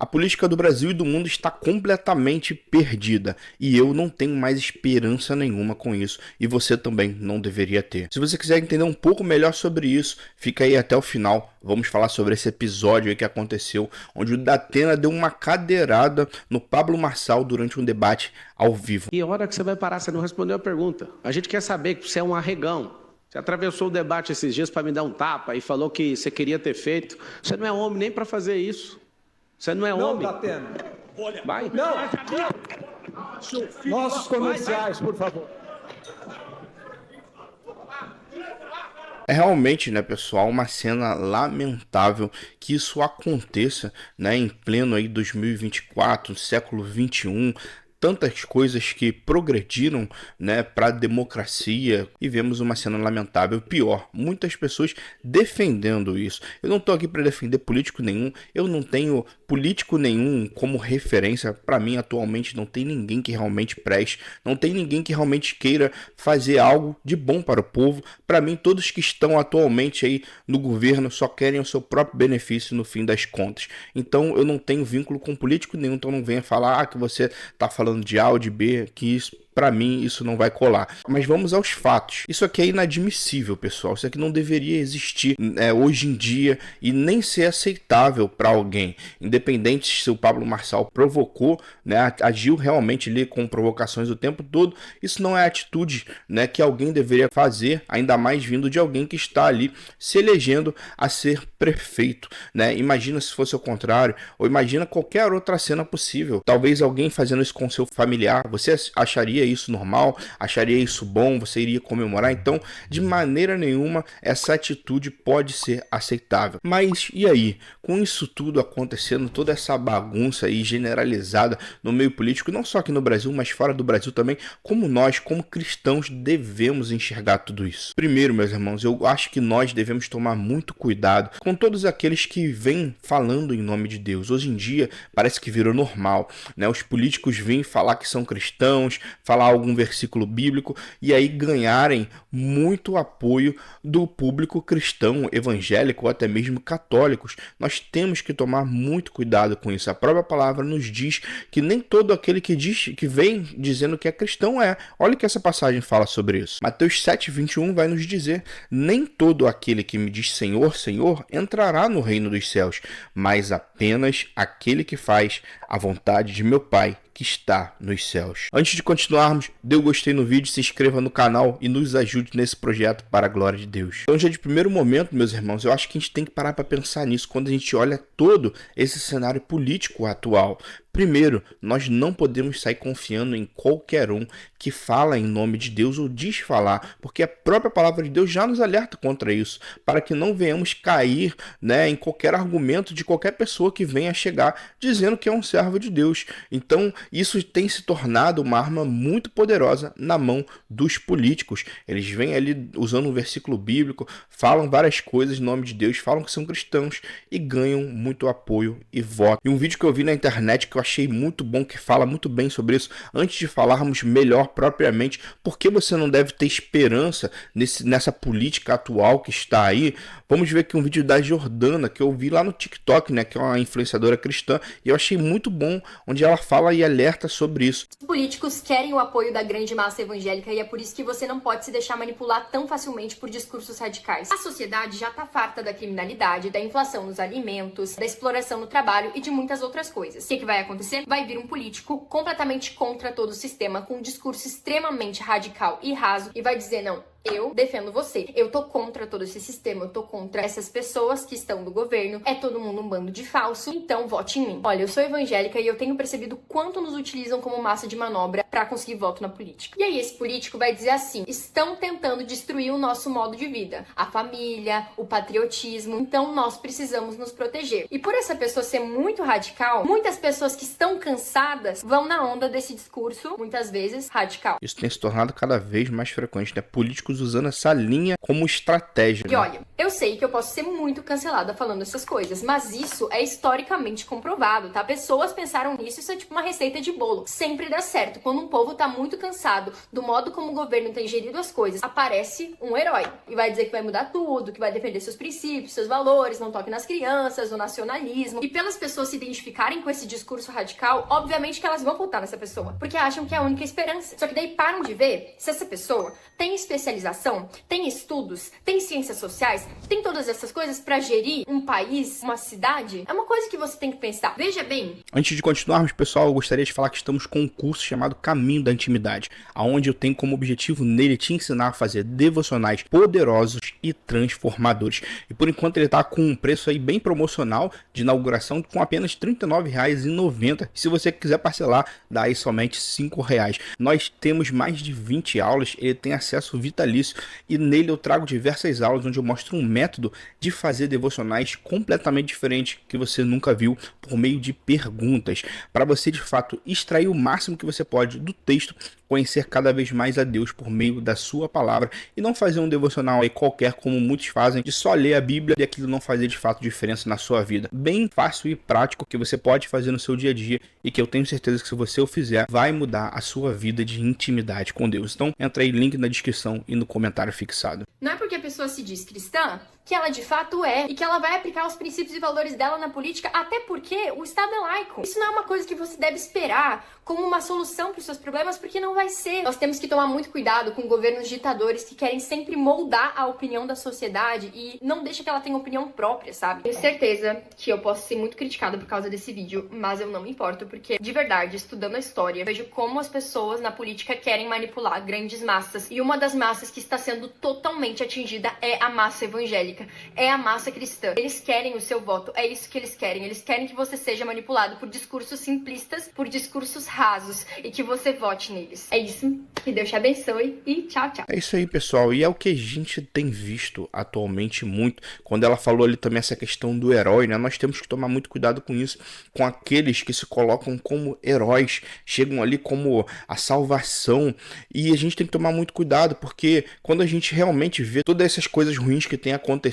A política do Brasil e do mundo está completamente perdida e eu não tenho mais esperança nenhuma com isso e você também não deveria ter. Se você quiser entender um pouco melhor sobre isso, fica aí até o final. Vamos falar sobre esse episódio aí que aconteceu, onde o Datena deu uma cadeirada no Pablo Marçal durante um debate ao vivo. E a hora que você vai parar, você não respondeu a pergunta. A gente quer saber que você é um arregão. Você atravessou o debate esses dias para me dar um tapa e falou que você queria ter feito. Você não é homem nem para fazer isso. Você não é homem. Não, Datena. Vai. Não. Nossos comerciais, por favor. É realmente, né, pessoal, uma cena lamentável que isso aconteça, né, em pleno aí 2024, século 21, tantas coisas que progrediram, né, para a democracia e vemos uma cena lamentável. Pior, muitas pessoas defendendo isso. Eu não estou aqui para defender político nenhum, eu não tenho político nenhum como referência. Para mim, atualmente, não tem ninguém que realmente preste, não tem ninguém que realmente queira fazer algo de bom para o povo. Para mim, todos que estão atualmente aí no governo só querem o seu próprio benefício no fim das contas. Então, eu não tenho vínculo com político nenhum, então não venha falar que você está falando de A ou de B, que isso, para mim, isso não vai colar. Mas vamos aos fatos. Isso aqui é inadmissível, pessoal. Isso aqui não deveria existir hoje em dia e nem ser aceitável para alguém. Independente se o Pablo Marçal provocou, né, agiu realmente ali com provocações o tempo todo, isso não é atitude, né, que alguém deveria fazer, ainda mais vindo de alguém que está ali se elegendo a ser prefeito, né? Imagina se fosse o contrário, ou imagina qualquer outra cena possível. Talvez alguém fazendo isso com seu familiar, você acharia isso normal? Acharia isso bom? Você iria comemorar? Então, de maneira nenhuma, essa atitude pode ser aceitável. Mas e aí? Com isso tudo acontecendo, toda essa bagunça aí generalizada no meio político, não só aqui no Brasil, mas fora do Brasil também, como nós, como cristãos, devemos enxergar tudo isso? Primeiro, meus irmãos, eu acho que nós devemos tomar muito cuidado com todos aqueles que vêm falando em nome de Deus. Hoje em dia, parece que virou normal, né? Os políticos vêm falar que são cristãos, falar algum versículo bíblico e aí ganharem muito apoio do público cristão, evangélico ou até mesmo católicos. Nós temos que tomar muito cuidado com isso. A própria palavra nos diz que nem todo aquele que vem dizendo que é cristão é. Olha que essa passagem fala sobre isso. Mateus 7:21 vai nos dizer: nem todo aquele que me diz Senhor, Senhor, entrará no reino dos céus, mas apenas aquele que faz a vontade de meu Pai que está nos céus. Antes de continuarmos, dê o gostei no vídeo, se inscreva no canal e nos ajude nesse projeto para a glória de Deus. Então, já de primeiro momento, meus irmãos, eu acho que a gente tem que parar para pensar nisso quando a gente olha todo esse cenário político atual. Primeiro, nós não podemos sair confiando em qualquer um que fala em nome de Deus ou diz falar, porque a própria palavra de Deus já nos alerta contra isso, para que não venhamos cair, né, em qualquer argumento de qualquer pessoa que venha chegar dizendo que é um servo de Deus. Então, isso tem se tornado uma arma muito poderosa na mão dos políticos. Eles vêm ali usando um versículo bíblico, falam várias coisas em nome de Deus, falam que são cristãos e ganham muito apoio e voto. E um vídeo que eu vi na internet que eu achei muito bom, que fala muito bem sobre isso, antes de falarmos melhor propriamente, por que você não deve ter esperança nessa política atual que está aí, vamos ver aqui um vídeo da Jordana, que eu vi lá no TikTok, né, que é uma influenciadora cristã, e eu achei muito bom, onde ela fala e alerta sobre isso. Os políticos querem o apoio da grande massa evangélica e é por isso que você não pode se deixar manipular tão facilmente por discursos radicais. A sociedade já tá farta da criminalidade, da inflação nos alimentos, da exploração no trabalho e de muitas outras coisas. O que vai acontecer? Vai vir um político completamente contra todo o sistema, com um discurso extremamente radical e raso e vai dizer: não, eu defendo você. Eu tô contra todo esse sistema, eu tô contra essas pessoas que estão no governo. É todo mundo um bando de falso, então vote em mim. Olha, eu sou evangélica e eu tenho percebido quanto nos utilizam como massa de manobra pra conseguir voto na política. E aí esse político vai dizer assim: estão tentando destruir o nosso modo de vida, a família, o patriotismo, então nós precisamos nos proteger. E por essa pessoa ser muito radical, muitas pessoas que estão cansadas vão na onda desse discurso, muitas vezes radical. Isso tem se tornado cada vez mais frequente, né? Políticos usando essa linha como estratégia. E olha, Eu sei que eu posso ser muito cancelada falando essas coisas, mas isso é historicamente comprovado, tá? Pessoas pensaram nisso, isso é tipo uma receita de bolo. Sempre dá certo. Quando um povo tá muito cansado do modo como o governo tem gerido as coisas, aparece um herói e vai dizer que vai mudar tudo, que vai defender seus princípios, seus valores, não toque nas crianças, o nacionalismo. E pelas pessoas se identificarem com esse discurso radical, obviamente que elas vão votar nessa pessoa, porque acham que é a única esperança. Só que daí param de ver se essa pessoa tem especialização, tem estudos, tem ciências sociais, tem todas essas coisas pra gerir um país, uma cidade. É uma coisa que você tem que pensar. Veja bem. Antes de continuarmos, pessoal, eu gostaria de falar que estamos com um curso chamado Caminho da Intimidade, onde eu tenho como objetivo nele te ensinar a fazer devocionais poderosos e transformadores. E por enquanto ele tá com um preço aí bem promocional de inauguração com apenas R$ 39,90. Se você quiser parcelar, dá aí somente R$ 5,00. Nós temos mais de 20 aulas, ele tem acesso vitalício e nele eu trago diversas aulas onde eu mostro um método de fazer devocionais completamente diferente que você nunca viu por meio de perguntas, para você de fato extrair o máximo que você pode do texto, conhecer cada vez mais a Deus por meio da sua palavra e não fazer um devocional aí qualquer como muitos fazem, de só ler a Bíblia e aquilo não fazer de fato diferença na sua vida. Bem fácil e prático que você pode fazer no seu dia a dia e que eu tenho certeza que se você o fizer, vai mudar a sua vida de intimidade com Deus. Então entra aí, link na descrição e no comentário fixado. Não é porque a pessoa se diz cristã que ela de fato é e que ela vai aplicar os princípios e valores dela na política, até porque o Estado é laico. Isso não é uma coisa que você deve esperar como uma solução para os seus problemas, porque não vai ser. Nós temos que tomar muito cuidado com governos ditadores que querem sempre moldar a opinião da sociedade e não deixa que ela tenha opinião própria, sabe? Tenho certeza que eu posso ser muito criticada por causa desse vídeo, mas eu não me importo, porque de verdade, estudando a história, vejo como as pessoas na política querem manipular grandes massas, e uma das massas que está sendo totalmente atingida é a massa evangélica. É a massa cristã. Eles querem o seu voto, é isso que eles querem. Eles querem que você seja manipulado por discursos simplistas, por discursos rasos, e que você vote neles. É isso. Que Deus te abençoe e tchau, tchau. É isso aí, pessoal. E é o que a gente tem visto atualmente muito. Quando ela falou ali também essa questão do herói, né? Nós temos que tomar muito cuidado com isso, com aqueles que se colocam como heróis, chegam ali como a salvação. E a gente tem que tomar muito cuidado, porque quando a gente realmente vê todas essas coisas ruins que têm acontecido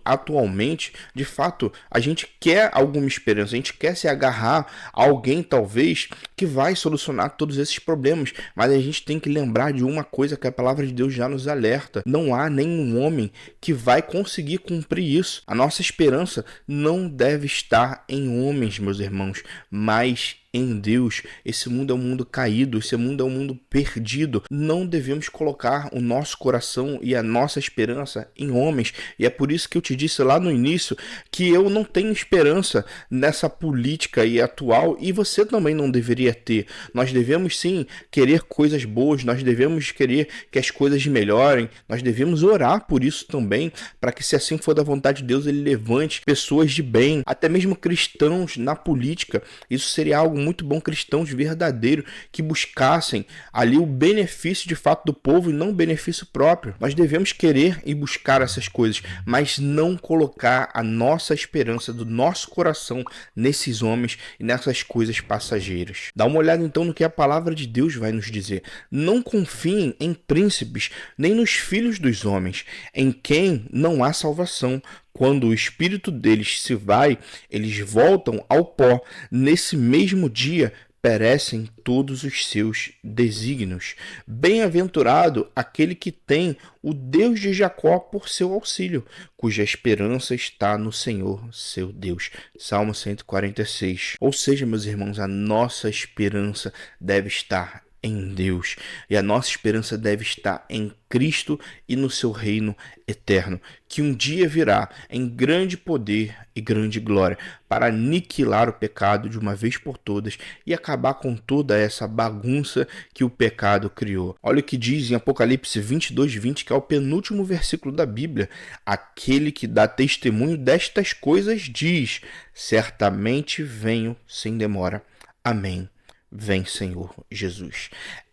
atualmente, de fato, a gente quer alguma esperança, a gente quer se agarrar a alguém, talvez, que vai solucionar todos esses problemas. Mas a gente tem que lembrar de uma coisa que a palavra de Deus já nos alerta: não há nenhum homem que vai conseguir cumprir isso. A nossa esperança não deve estar em homens, meus irmãos, mas em Deus. Esse mundo é um mundo caído, esse mundo é um mundo perdido. Não devemos colocar o nosso coração e a nossa esperança em homens. E é por isso que eu te disse lá no início que eu não tenho esperança nessa política aí atual, e você também não deveria ter. Nós devemos sim querer coisas boas, nós devemos querer que as coisas melhorem, nós devemos orar por isso também, para que, se assim for da vontade de Deus, ele levante pessoas de bem, até mesmo cristãos na política. Isso seria algo muito bom, cristãos verdadeiros que buscassem ali o benefício de fato do povo e não o benefício próprio. Nós devemos querer e buscar essas coisas, mas não colocar a nossa esperança do nosso coração nesses homens e nessas coisas passageiras. Dá uma olhada então no que a palavra de Deus vai nos dizer. Não confiem em príncipes, nem nos filhos dos homens, em quem não há salvação. Quando o espírito deles se vai, eles voltam ao pó. Nesse mesmo dia perecem todos os seus desígnios. Bem-aventurado aquele que tem o Deus de Jacó por seu auxílio, cuja esperança está no Senhor, seu Deus. Salmo 146. Ou seja, meus irmãos, a nossa esperança deve estar em Deus, e a nossa esperança deve estar em Cristo e no seu reino eterno, que um dia virá em grande poder e grande glória para aniquilar o pecado de uma vez por todas e acabar com toda essa bagunça que o pecado criou. Olha o que diz em Apocalipse 22:20, que é o penúltimo versículo da Bíblia: aquele que dá testemunho destas coisas diz: certamente venho sem demora. Amém. Vem, Senhor Jesus.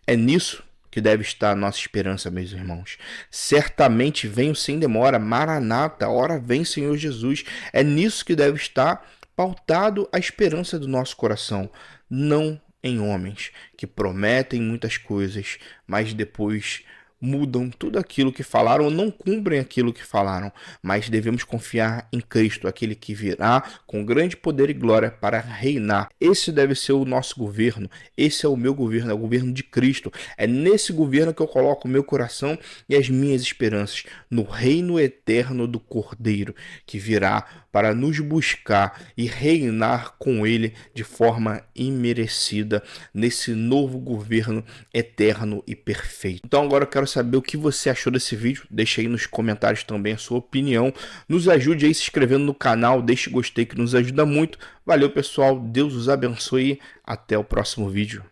É nisso que deve estar a nossa esperança, meus irmãos. Certamente venho sem demora. Maranata, ora vem, Senhor Jesus. É nisso que deve estar pautado a esperança do nosso coração. Não em homens que prometem muitas coisas, mas depois mudam tudo aquilo que falaram ou não cumprem aquilo que falaram, mas devemos confiar em Cristo, aquele que virá com grande poder e glória para reinar. Esse deve ser o nosso governo, esse é o meu governo, é o governo de Cristo. É nesse governo que eu coloco o meu coração e as minhas esperanças, no reino eterno do Cordeiro, que virá para nos buscar e reinar com ele de forma imerecida nesse novo governo eterno e perfeito. Então agora eu quero saber o que você achou desse vídeo. Deixa aí nos comentários também a sua opinião. Nos ajude aí se inscrevendo no canal, deixe gostei que nos ajuda muito. Valeu pessoal, Deus os abençoe, até o próximo vídeo.